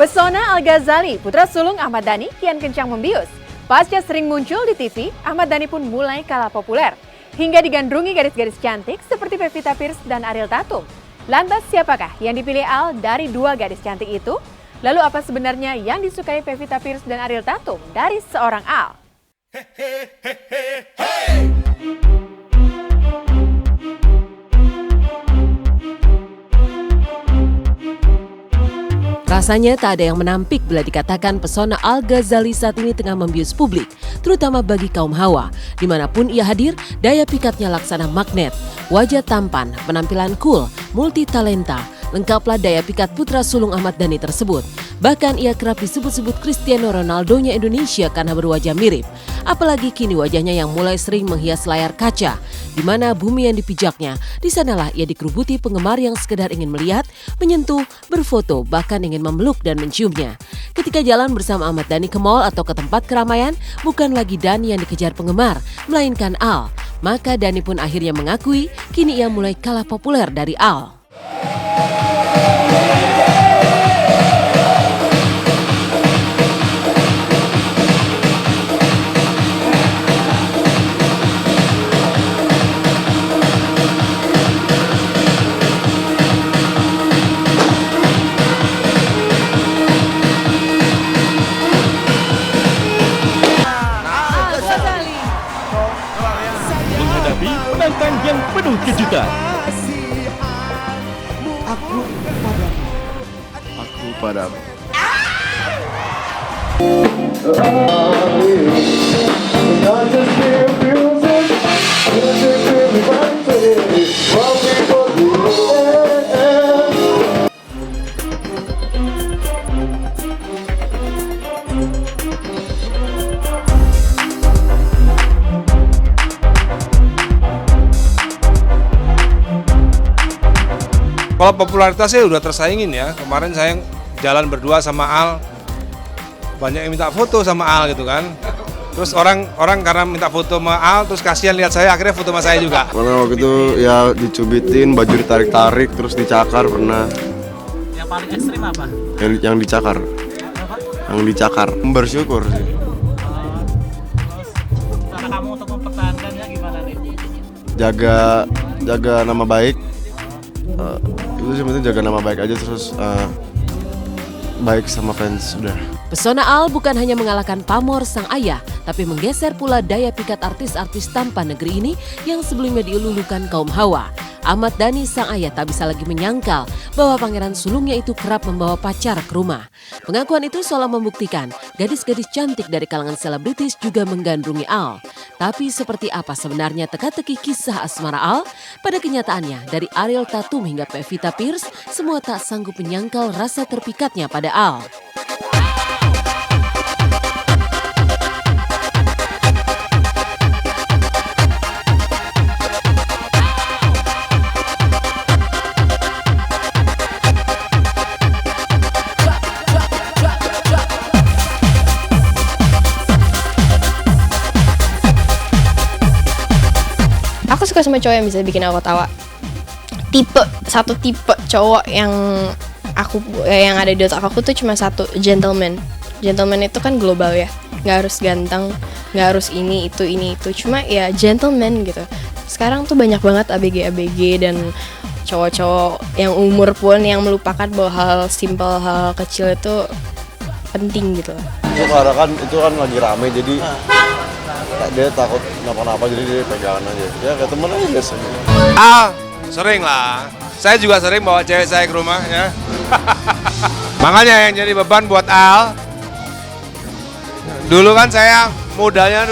Pesona Al-Ghazali, putra sulung Ahmad Dhani, kian kencang membius. Pasca sering muncul di TV, Ahmad Dhani pun mulai kalah populer. Hingga digandrungi gadis-gadis cantik seperti Pevita Pierce dan Ariel Tatum. Lantas siapakah yang dipilih Al dari dua gadis cantik itu? Lalu apa sebenarnya yang disukai Pevita Pierce dan Ariel Tatum dari seorang Al? Rasanya tak ada yang menampik bila dikatakan pesona Al-Ghazali saat ini tengah membius publik, terutama bagi kaum hawa. Dimanapun ia hadir, daya pikatnya laksana magnet. Wajah tampan, penampilan cool, multi talenta, lengkaplah daya pikat putra sulung Ahmad Dhani tersebut. Bahkan ia kerap disebut-sebut Cristiano Ronaldo-nya Indonesia karena berwajah mirip. Apalagi kini wajahnya yang mulai sering menghias layar kaca. Di mana bumi yang dipijaknya, di sanalah ia dikerubuti penggemar yang sekedar ingin melihat, menyentuh, berfoto, bahkan ingin memeluk dan menciumnya. Ketika jalan bersama Ahmad Dhani ke mall atau ke tempat keramaian, bukan lagi Dhani yang dikejar penggemar, melainkan Al. Maka Dhani pun akhirnya mengakui, kini ia mulai kalah populer dari Al. Menghadapi penantang yang penuh kejutan. Aku padamu. Kalau popularitasnya udah tersaingin ya. Kemarin saya jalan berdua sama Al, banyak yang minta foto sama Al gitu kan. Terus orang karena minta foto sama Al, terus kasihan lihat saya, akhirnya foto sama saya juga. Karena waktu itu ya dicubitin, baju ditarik-tarik, terus dicakar pernah. Yang paling ekstrim apa? Yang dicakar. Yang dicakar. Bersyukur sih. Terus cara kamu untuk mempertahankannya gimana nih? Jaga nama baik. Itu sih penting, jaga nama baik aja, terus baik sama fans udah. Pesona Al bukan hanya mengalahkan pamor sang ayah, tapi menggeser pula daya pikat artis-artis tampan negeri ini yang sebelumnya dielulukan kaum hawa. Ahmad Dhani sang ayah tak bisa lagi menyangkal bahwa pangeran sulungnya itu kerap membawa pacar ke rumah. Pengakuan itu seolah membuktikan gadis-gadis cantik dari kalangan selebritis juga menggandrungi Al. Tapi seperti apa sebenarnya teka-teki kisah asmara Al? Pada kenyataannya, dari Ariel Tatum hingga Pevita Pierce, semua tak sanggup menyangkal rasa terpikatnya pada Al. Aku suka sama cowok yang bisa bikin aku tawa. Satu tipe cowok yang ada di otak aku tuh cuma satu, gentleman. Gentleman itu kan global ya, nggak harus ganteng, nggak harus ini itu, cuma ya gentleman gitu. Sekarang tuh banyak banget ABG dan cowok-cowok yang umur pun yang melupakan bahwa hal simpel, hal kecil itu penting gitu loh. Karena kan itu kan lagi rame, jadi dia takut kenapa-napa, jadi dia pegangan aja. Ya kayak temen aja biasanya. Sering lah. Saya juga sering bawa cewek saya ke rumah ya. Makanya yang jadi beban buat Al. Dulu kan saya mudanya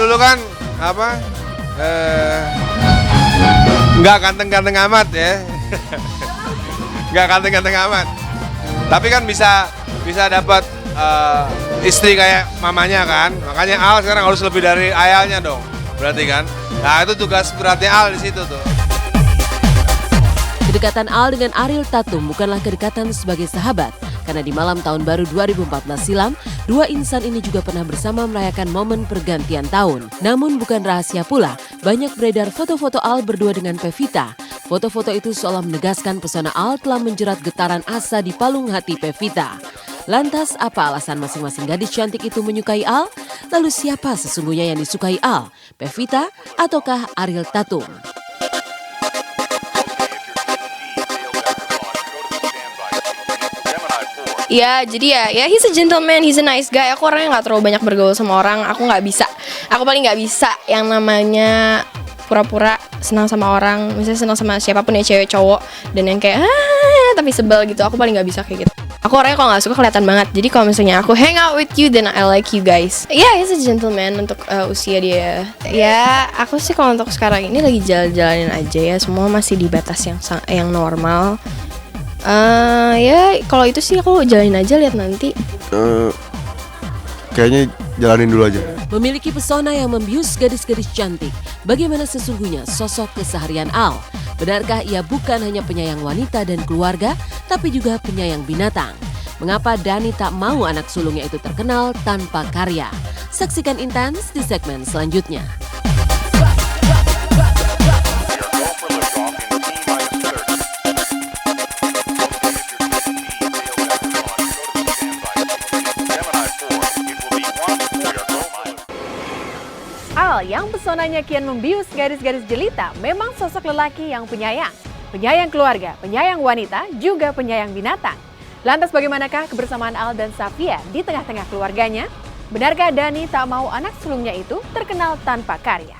nggak ganteng-ganteng amat ya. Nggak ganteng-ganteng amat. Tapi kan bisa dapat istri kayak mamanya kan. Makanya Al sekarang harus lebih dari ayahnya dong. Berarti kan. Nah, itu tugas beratnya Al di situ tuh. Kedekatan Al dengan Ariel Tatum bukanlah kedekatan sebagai sahabat, karena di malam tahun baru 2014 silam, dua insan ini juga pernah bersama merayakan momen pergantian tahun. Namun bukan rahasia pula, banyak beredar foto-foto Al berdua dengan Pevita. Foto-foto itu seolah menegaskan pesona Al telah menjerat getaran asa di palung hati Pevita. Lantas apa alasan masing-masing gadis cantik itu menyukai Al? Lalu siapa sesungguhnya yang disukai Al? Pevita ataukah Ariel Tatum? Ya, jadi ya he's a gentleman, he's a nice guy. Aku orangnya nggak terlalu banyak bergaul sama orang. Aku paling nggak bisa yang namanya pura-pura senang sama orang. Misalnya senang sama siapapun ya, cewek cowok, dan yang kayak tapi sebel gitu. Aku paling nggak bisa kayak gitu. Aku orangnya kalau nggak suka kelihatan banget. Jadi kalau misalnya aku hang out with you, then I like you guys. Ya, he's a gentleman untuk usia dia. Ya, aku sih kalau untuk sekarang ini lagi jalan-jalanin aja ya. Semua masih di batas yang normal. Ya kalau itu sih aku jalanin aja, lihat nanti. Kayaknya jalanin dulu aja. Memiliki pesona yang membius gadis-gadis cantik, bagaimana sesungguhnya sosok keseharian Al? Benarkah ia bukan hanya penyayang wanita dan keluarga, tapi juga penyayang binatang? Mengapa Dhani tak mau anak sulungnya itu terkenal tanpa karya? Saksikan Intens di segmen selanjutnya. Al yang pesonanya kian membius gadis-gadis jelita memang sosok lelaki yang penyayang. Penyayang keluarga, penyayang wanita, juga penyayang binatang. Lantas bagaimanakah kebersamaan Al dan Safia di tengah-tengah keluarganya? Benarkah Dhani tak mau anak sulungnya itu terkenal tanpa karya?